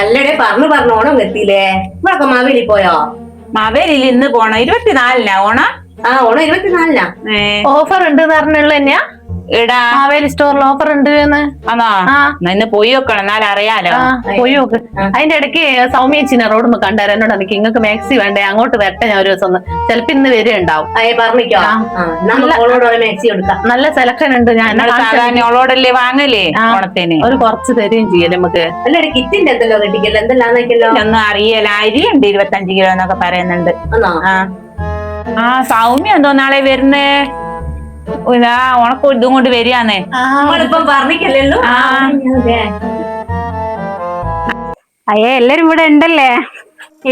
അല്ലടെ പറഞ്ഞു ഓണം എത്തിയില്ലേ? നമ്മളൊക്കെ മാവേലി പോയോ? മാവേലിയിൽ ഇന്ന് പോണം. 24-നാ ഓണം. ഓണം 24-നാ. ഓഫർ ഉണ്ട് പറഞ്ഞുള്ള തന്നെയാ എടാ മാവേലി സ്റ്റോറിൽ ഓഫർ ഉണ്ട് എന്ന്. ആണോ? ഇന്ന് പോയി നോക്കണം, എന്നാലും അറിയാലോ. പോയി നോക്ക്. അതിന്റെ ഇടയ്ക്ക് സൗമ്യച്ചിനെ റോഡ് കണ്ടാര എന്നോട് എനിക്ക് ഇങ്ങക്ക് മാക്സി വേണ്ടേ, അങ്ങോട്ട് വരട്ടെ ഞാൻ ഒരു ദിവസം ഒന്ന്. ചിലപ്പോ ഇന്ന് വരെ ഉണ്ടാവും. പറഞ്ഞിക്കോ മാക്സി എടുക്കാം. നല്ല സെലക്ഷൻ ഉണ്ട്. ഞാൻ ഓളോടല്ലേ വാങ്ങല്ലേ ഓണത്തിന്? ഒരു കുറച്ച് തരുകയും ചെയ്യല്ലേ നമുക്ക്. അല്ല കിറ്റിന്റെ എന്തെല്ലോ കിട്ടിക്കല്ലോ, എന്തെല്ലാന്നോ ഒന്നും അറിയല. അരി ഉണ്ട് 25 കിലോ എന്നൊക്കെ പറയുന്നുണ്ട്. സൗമ്യ എന്തോ നാളെ വരുന്നേ? ഉണക്ക് ഇതും കൊണ്ട് വരികയാന്നേ. നമ്മളിപ്പം പറഞ്ഞിക്കല്ലോ. അയ്യേ എല്ലാരും ഇവിടെ ഉണ്ടല്ലേ.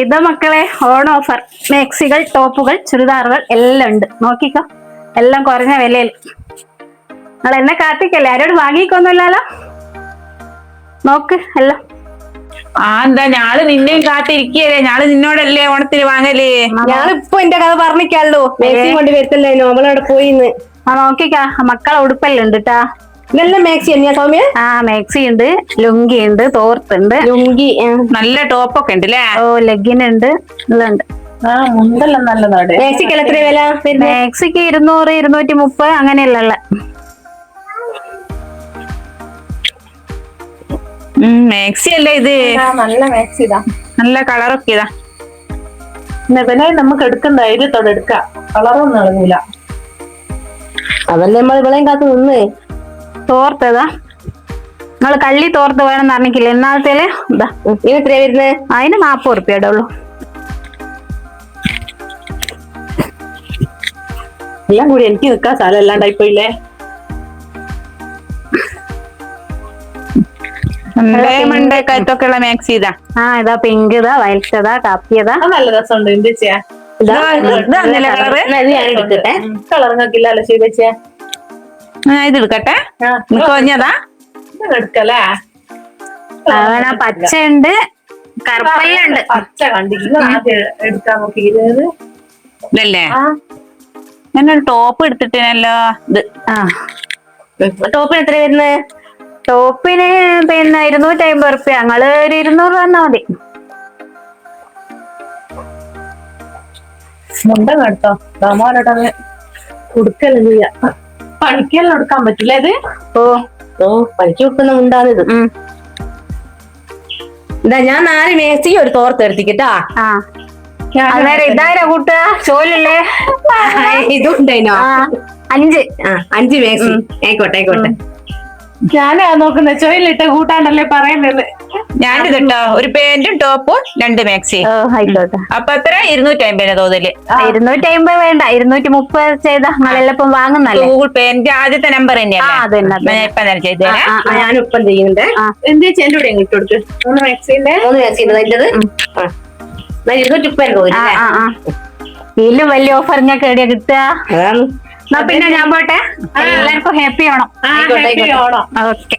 ഇത് മക്കളെ ഓൺ ഓഫർ. മാക്സികൾ, ടോപ്പുകൾ, ചുരിദാറുകൾ എല്ലാം ഉണ്ട്. നോക്കിക്കോ, എല്ലാം കുറഞ്ഞ വിലയിൽ. നിങ്ങൾ എന്നെ കാത്തിക്കല്ലേ, ആരോട് വാങ്ങിക്കൊന്നുമില്ലല്ലോ. നോക്ക് എല്ലാം. എന്താ ഞാള് നിന്നെയും കാത്തിരിക്കല്ലേ? ഞാള് നിന്നോടല്ലേ ഓണത്തിന് വാങ്ങല്. ഞാനിപ്പോ എന്റെ കഥ പറഞ്ഞിക്കല്ലോ. മാക്സി കൊണ്ട് വരുത്തല്ലേ, നമ്മളവിടെ പോയിന്ന്. നോക്കിക്കാ, മക്കളെ ഉടുപ്പെല്ലാം ഉണ്ട് കേട്ടാ. നല്ല മാക്സി തന്നെയാ സൗമ്യ? മാക്സി ഉണ്ട്, ലുങ്കി ഉണ്ട്, തോർത്തുണ്ട്. ലുങ്കി നല്ല ടോപ്പൊക്കെ ഉണ്ട് അല്ലേ? ലെഗിനുണ്ട്, എല്ലാം ഉണ്ട്. മുണ്ടെല്ലാം നല്ലതാണ്. മാക്സിക്ക് എത്ര വില? മാക്സിക്ക് 200, 230 അങ്ങനെയല്ല. മാക്സി അല്ലേ ഇത്? നല്ല മാക്സി ഇതാ, നല്ല കളറൊക്കെ ഇതാ. പിന്നെ നമുക്ക് എടുക്കുന്ന ധൈര്യത്തോടെ എടുക്കാം. കളറൊന്നും ഇളകില്ല. അതല്ലേ നമ്മൾ ഇവളെയും കാത്തു നിന്ന്. തോർത്തതാ, നിങ്ങള് കള്ളി തോർത്ത് വേണമെന്ന് പറഞ്ഞിട്ടില്ല എന്നാളത്തേല്. ഇത് എത്രയാ വരുന്നത്? അതിന് 40 ഉറുപ്പിയുടെ ഉള്ളു. എല്ലാം കൂടി എനിക്ക് നിൽക്കാൻ സ്ഥലം അല്ലാണ്ടായിപ്പോയില്ലേ. മണ്ടേക്കത്തൊക്കെ ഉള്ള മാക്സി ഇതാ. ഇതാ പിങ്ക്, ഇതാ വയലറ്റ്, ഇതാ കാപ്പി, ഇതാ. നല്ല രസമുണ്ട്. എന്ത് ചെയ്യാ കളറിങ്ങക്കില്ലല്ലോ ശരിച്ചാ. ഇത് എടുക്കട്ടെ. കുറഞ്ഞതാ എടുക്കല്ലേ. പച്ച ഉണ്ട്, കറുപ്പല്ലുണ്ട്. പച്ച കണ്ടില്ല, ആദ്യം എടുക്കാൻ നോക്കിയത് ഇതല്ലേ? ഞാനൊരു ടോപ്പ് എടുത്തിട്ടേനല്ലോ. ഇത് ടോപ്പിന് എത്ര വരുന്നത്? ടോപ്പിന് പിന്നെ 250 ഉറുപ്പ്യ. ഞങ്ങള് ഒരു 200 തന്നാ മതി. മുണ്ടം കേട്ടോ ദാമോനോട്ടങ്ങ് കൊടുക്കലും ചെയ്യാം. പണിക്കെല്ലാം എടുക്കാൻ പറ്റില്ല ഇത്. പണിക്ക് കൊടുക്കുന്ന മുണ്ടാണിത്. ഇതാ ഞാൻ 4 മാക്സിക്ക് ഒരു തോർത്ത് എടുത്തിട്ടാ. അന്നേരം ഇതാരാ കൂട്ടുക ചോലല്ലേ? ഇതുണ്ടേനോ? 5 മാക്സി. ആയിക്കോട്ടെ. ഞാനാ നോക്കുന്ന ചോയിലിട്ട് കൂട്ടാണ്ടല്ലേ പറയുന്നത്. ഞാനിത് കേട്ടോ, ഒരു പാന്റും ടോപ്പും 2 മാക്സി. ആയിക്കോട്ടെ. അപ്പൊ എത്ര? 250 തോതല്. 250 വേണ്ട, 230 ചെയ്താ നിങ്ങളെല്ലാം ഇപ്പം വാങ്ങുന്നല്ലേ. ഗൂഗിൾ പേ എന്റെ ആദ്യത്തെ നമ്പർ തന്നെയല്ലേ? അതന്നെ. ഞാൻ ഇപ്പൊ തന്നെ ചെയ്തേ. ഞാനിപ്പം ചെയ്യുന്നുണ്ട്. എന്ത് വെച്ചാൽ എന്റെ കൂടെ ഇട്ട് കൊടുക്ക്. 3 മാക്സിന്റെ 3 മാക്സി അതിൻ്റെത് 230 ഇതിലും വലിയ ഓഫർ ഞങ്ങൾക്ക് എവിടെയാ കിട്ടുക? പിന്നെ ഞാൻ പോട്ടെ. എല്ലാവർക്കും ഹാപ്പി ആണോ? ഓണം. ഓക്കെ.